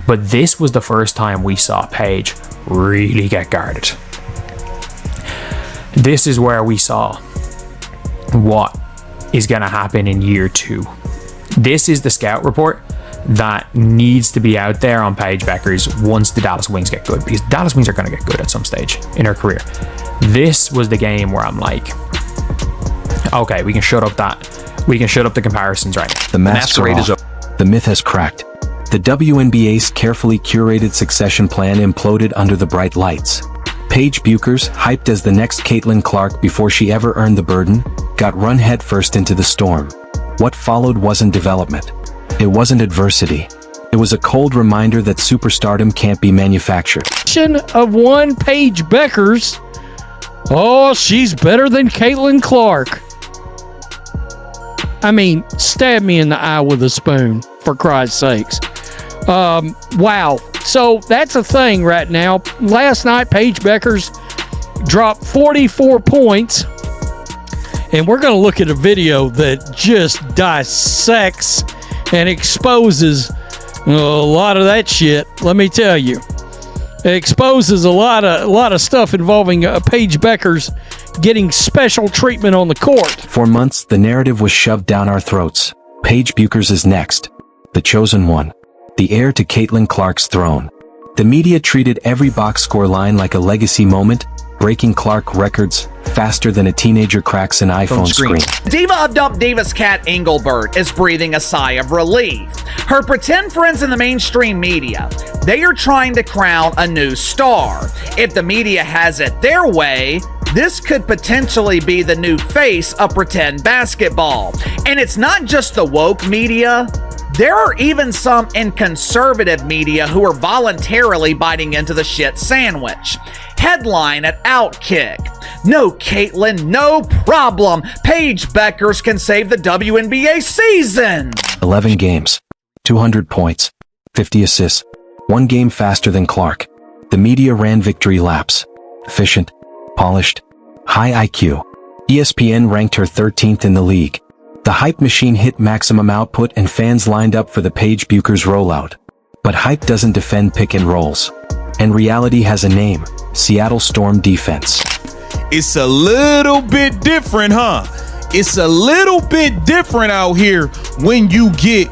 But this was the first time we saw Paige really get guarded. This is where we saw what is going to happen in year 2. This is the scout report that needs to be out there on Paige Bueckers once the Dallas Wings get good, because Dallas Wings are going to get good at some stage in her career. This was the game where I'm like, okay, we can shut up the comparisons right now. The masquerade is over. The myth has cracked. The WNBA's carefully curated succession plan imploded under the bright lights. Paige Bueckers, hyped as the next Caitlin Clark before she ever earned the burden, got run headfirst into the storm. What followed wasn't development. It wasn't adversity. It was a cold reminder that superstardom can't be manufactured. Of one Paige Bueckers. Oh, she's better than Caitlin Clark. I mean, stab me in the eye with a spoon, for Christ's sakes. Wow. So that's a thing right now. Last night, Paige Bueckers dropped 44 points. And we're going to look at a video that just dissects and exposes a lot of that shit. Let me tell you. It exposes a lot of stuff involving Paige Bueckers getting special treatment on the court. For months, the narrative was shoved down our throats. Paige Bueckers is next. The chosen one. The heir to Caitlin Clark's throne. The media treated every box score line like a legacy moment, breaking Clark records faster than a teenager cracks an iPhone screen. Diva of Dump Divas Kat Engelbert is breathing a sigh of relief. Her pretend friends in the mainstream media, they are trying to crown a new star. If the media has it their way, this could potentially be the new face of pretend basketball. And it's not just the woke media. There are even some in conservative media who are voluntarily biting into the shit sandwich. Headline at Outkick. No, Caitlin, no problem. Paige Bueckers can save the WNBA season. 11 games, 200 points, 50 assists, 1 game faster than Clark. The media ran victory laps. Efficient, polished, high IQ. ESPN ranked her 13th in the league. The hype machine hit maximum output and fans lined up for the Paige Bueckers rollout. But hype doesn't defend pick and rolls. And reality has a name, Seattle Storm defense. It's a little bit different, huh? It's a little bit different out here when you get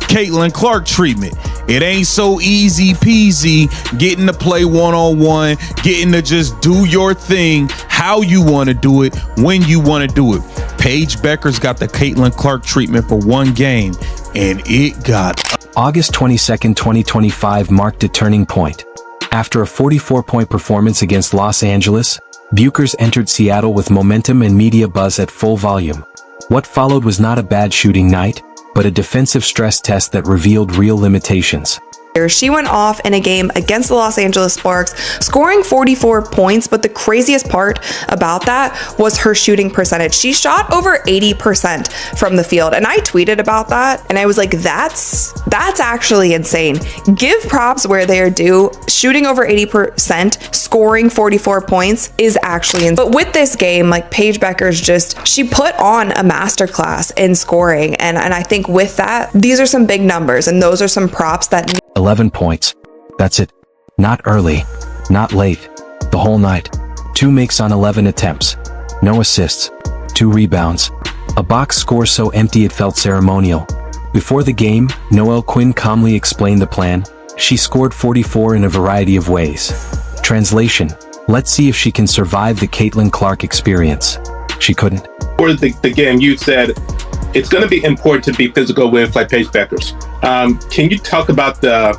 Caitlin Clark treatment. It ain't so easy peasy getting to play one-on-one, getting to just do your thing how you want to do it, when you want to do it. Paige Bueckers got the Caitlin Clark treatment for 1 game, and it got... August 22nd, 2025 marked a turning point. After a 44-point performance against Los Angeles, Bueckers entered Seattle with momentum and media buzz at full volume. What followed was not a bad shooting night, but a defensive stress test that revealed real limitations. She went off in a game against the Los Angeles Sparks, scoring 44 points, but the craziest part about that was her shooting percentage. She shot over 80% from the field, and I tweeted about that, and I was like, that's actually insane. Give props where they are due. Shooting over 80%, scoring 44 points is actually insane. But with this game, like, Paige Bueckers she put on a masterclass in scoring, and I think with that, these are some big numbers, and those are some props that 11 points. That's it. Not early. Not late. The whole night. 2 makes on 11 attempts. No assists. 2 rebounds. A box score so empty it felt ceremonial. Before the game, Noelle Quinn calmly explained the plan. She scored 44 in a variety of ways. Translation: let's see if she can survive the Caitlin Clark experience. She couldn't. For the game, you said it's going to be important to be physical with like Paige Bueckers. Can you talk about the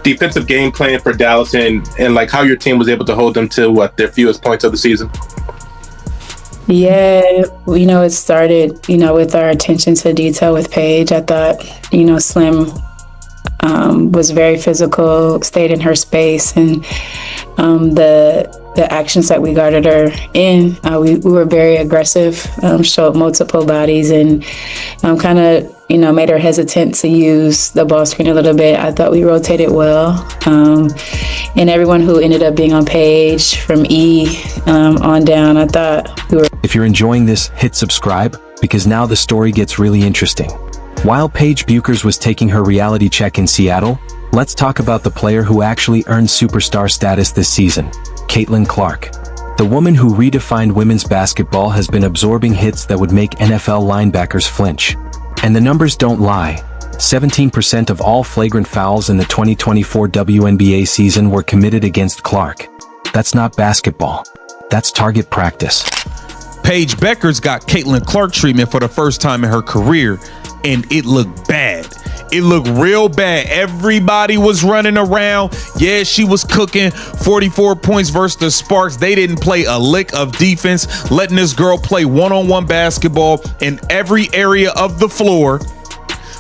defensive game plan for Dallas and like how your team was able to hold them to their fewest points of the season? Yeah, it started, with our attention to detail with Paige. I thought, Slim was very physical, stayed in her space, and the actions that we guarded her in, we were very aggressive, showed multiple bodies, and kind of, made her hesitant to use the ball screen a little bit. I thought we rotated well, and everyone who ended up being on Paige from E on down, I thought we were... If you're enjoying this, hit subscribe, because now the story gets really interesting. While Paige Bueckers was taking her reality check in Seattle, Let's talk about the player who actually earned superstar status this season, Caitlin Clark. The woman who redefined women's basketball has been absorbing hits that would make NFL linebackers flinch. And the numbers don't lie. 17% of all flagrant fouls in the 2024 WNBA season were committed against Clark. That's not basketball. That's target practice. Paige Bueckers got Caitlin Clark treatment for the first time in her career, and it looked bad. It looked real bad. Everybody was running around. Yeah, she was cooking 44 points versus the Sparks. They didn't play a lick of defense, letting this girl play one-on-one basketball in every area of the floor,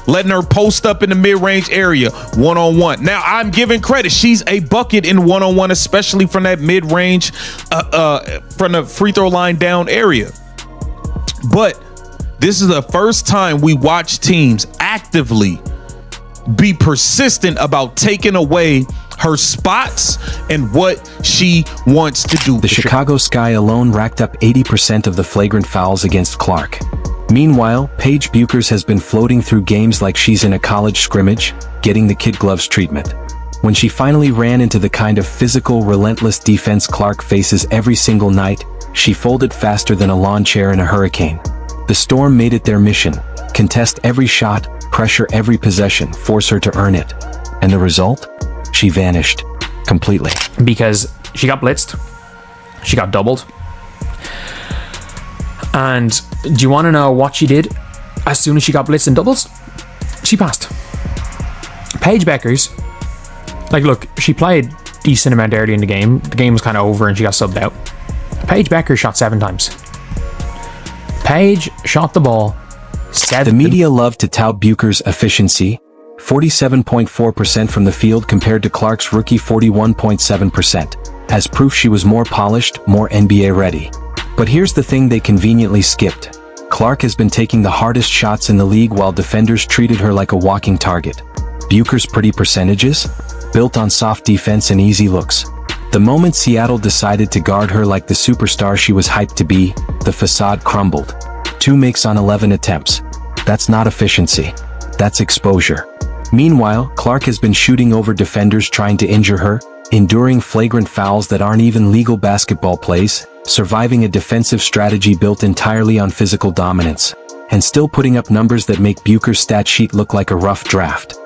letting her post up in the mid-range area one-on-one. Now, I'm giving credit. She's a bucket in one-on-one, especially from that mid-range, from the free throw line down area. But this is the first time we watch teams actively be persistent about taking away her spots and what she wants to do. The Chicago Sky alone racked up 80% of the flagrant fouls against Clark. Meanwhile, Paige Bueckers has been floating through games like she's in a college scrimmage, getting the kid gloves treatment. When she finally ran into the kind of physical, relentless defense Clark faces every single night, she folded faster than a lawn chair in a hurricane. The Storm made it their mission: contest every shot, pressure every possession, force her to earn it. And the result? She vanished. Completely. Because she got blitzed. She got doubled. And do you want to know what she did as soon as she got blitzed and doubles? She passed. Paige Bueckers, like, look, she played decent amount early in the game. The game was kind of over and she got subbed out. Paige Bueckers shot 7 times. Paige shot the ball 7. The media loved to tout Bueckers' efficiency, 47.4% from the field compared to Clark's rookie 41.7%, as proof she was more polished, more NBA ready. But here's the thing they conveniently skipped. Clark has been taking the hardest shots in the league while defenders treated her like a walking target. Bueckers' pretty percentages? Built on soft defense and easy looks. The moment Seattle decided to guard her like the superstar she was hyped to be, the facade crumbled. 2 makes on 11 attempts. That's not efficiency. That's exposure. Meanwhile, Clark has been shooting over defenders trying to injure her, enduring flagrant fouls that aren't even legal basketball plays, surviving a defensive strategy built entirely on physical dominance, and still putting up numbers that make Bueckers' stat sheet look like a rough draft.